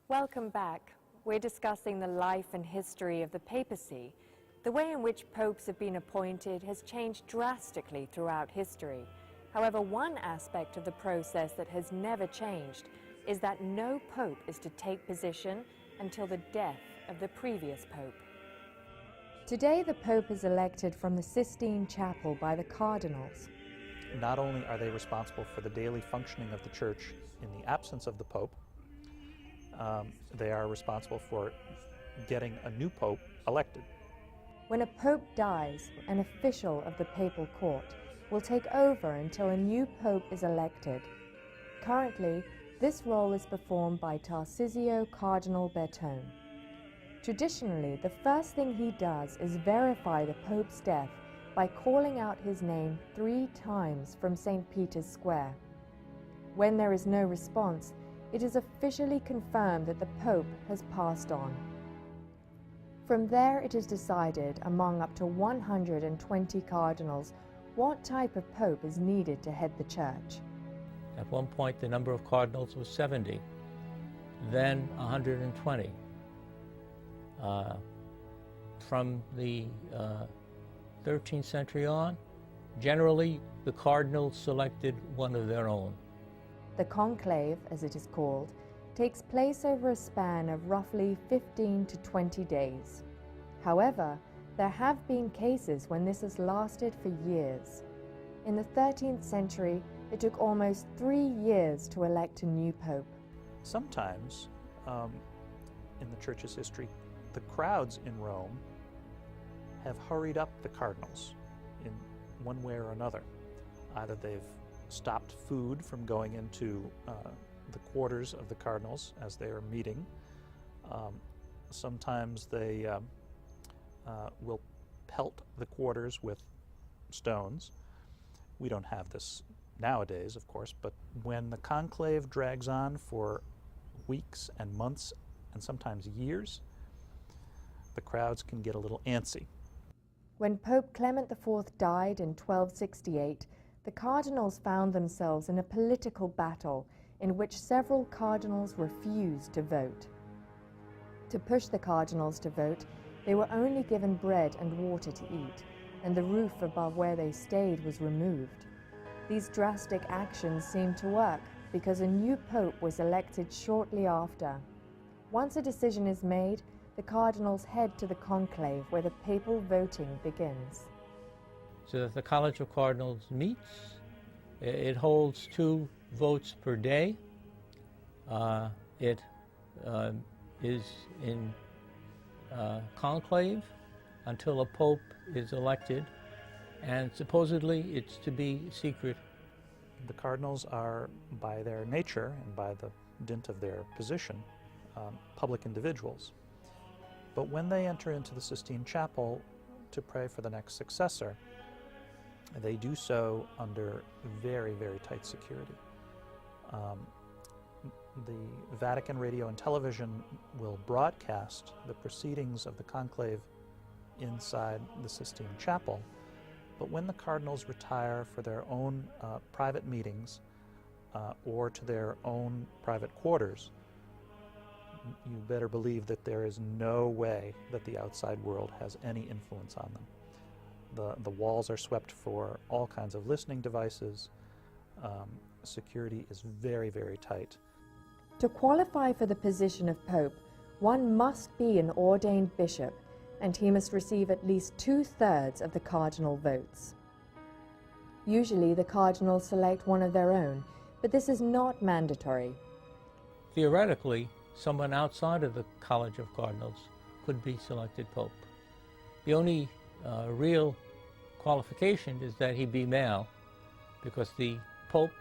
Welcome back. We're discussing the life and history of the papacy. The way in which popes have been appointed has changed drastically throughout history. However, one aspect of the process that has never changed is that no pope is to take position until the death of the previous pope. Today, the pope is elected from the Sistine Chapel by the cardinals. Not only are they responsible for the daily functioning of the church in the absence of the pope, they are responsible for getting a new pope elected. When a pope dies, an official of the papal court will take over until a new pope is elected. Currently, this role is performed by Tarcisio Cardinal Bertone. Traditionally, the first thing he does is verify the pope's death by calling out his name 3 times from St. Peter's Square. When there is no response, it is officially confirmed that the pope has passed on. From there, it is decided among up to 120 cardinals what type of pope is needed to head the church. At one point, the number of cardinals was 70, then 120. From the 13th century on, generally the cardinals selected one of their own. The conclave, as it is called, takes place over a span of roughly 15 to 20 days. However, there have been cases when this has lasted for years. In the 13th century, it took almost 3 years to elect a new pope. Sometimes, in the church's history, the crowds in Rome have hurried up the cardinals in one way or another. Either they've stopped food from going into the quarters of the cardinals as they are meeting. Sometimes they will pelt the quarters with stones. We don't have this nowadays, of course, but when the conclave drags on for weeks and months and sometimes years, the crowds can get a little antsy. When Pope Clement IV died in 1268, the cardinals found themselves in a political battle in which several cardinals refused to vote. To push the cardinals to vote, they were only given bread and water to eat, and the roof above where they stayed was removed. These drastic actions seemed to work because a new pope was elected shortly after. Once a decision is made, the cardinals head to the conclave where the papal voting begins. So that the College of Cardinals meets. It holds 2 votes per day. It is in conclave until a pope is elected, and supposedly it's to be secret. The cardinals are, by their nature and by the dint of their position, public individuals. But when they enter into the Sistine Chapel to pray for the next successor, they do so under very, very tight security. The Vatican Radio and Television will broadcast the proceedings of the conclave inside the Sistine Chapel, but when the cardinals retire for their own private meetings or to their own private quarters, you better believe that there is no way that the outside world has any influence on them. The walls are swept for all kinds of listening devices. Security is very, very tight. To qualify for the position of pope, one must be an ordained bishop, and he must receive at least 2/3 of the cardinal votes. Usually the cardinals select one of their own, but this is not mandatory. Theoretically, someone outside of the College of Cardinals could be selected pope. The only real qualification is that he be male, because the pope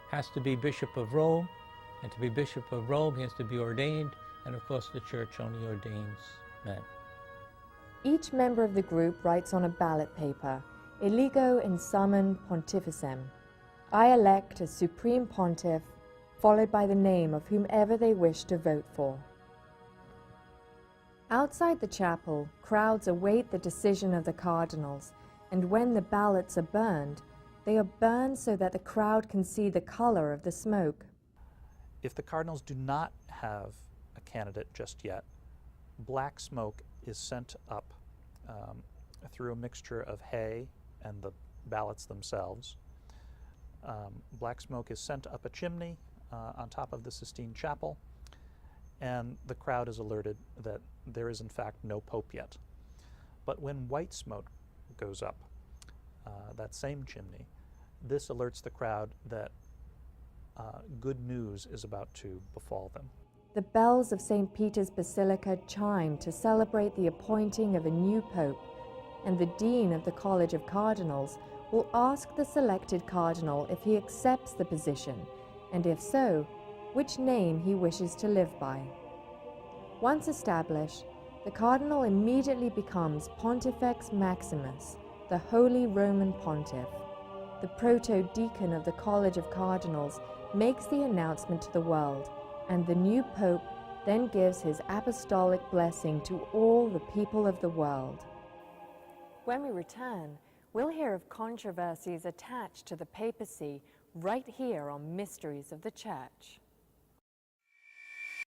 has to be Bishop of Rome, and to be Bishop of Rome he has to be ordained, and of course the Church only ordains men. Each member of the group writes on a ballot paper, "Eligo in summum pontificem." I elect a supreme pontiff, followed by the name of whomever they wish to vote for. Outside the chapel, crowds await the decision of the cardinals, and when the ballots are burned, they are burned so that the crowd can see the color of the smoke. If the cardinals do not have a candidate just yet. Black smoke is sent up through a mixture of hay and the ballots themselves. Black smoke is sent up a chimney on top of the Sistine Chapel, and the crowd is alerted that there is in fact no pope yet. But when white smoke goes up that same chimney, this alerts the crowd that good news is about to befall them. The bells of St. Peter's Basilica chime to celebrate the appointing of a new pope, and the dean of the College of Cardinals will ask the selected cardinal if he accepts the position, and if so, which name he wishes to live by. Once established, the cardinal immediately becomes Pontifex Maximus, the Holy Roman Pontiff. The proto-deacon of the College of Cardinals makes the announcement to the world, and the new pope then gives his apostolic blessing to all the people of the world. When we return, we'll hear of controversies attached to the papacy right here on Mysteries of the Church.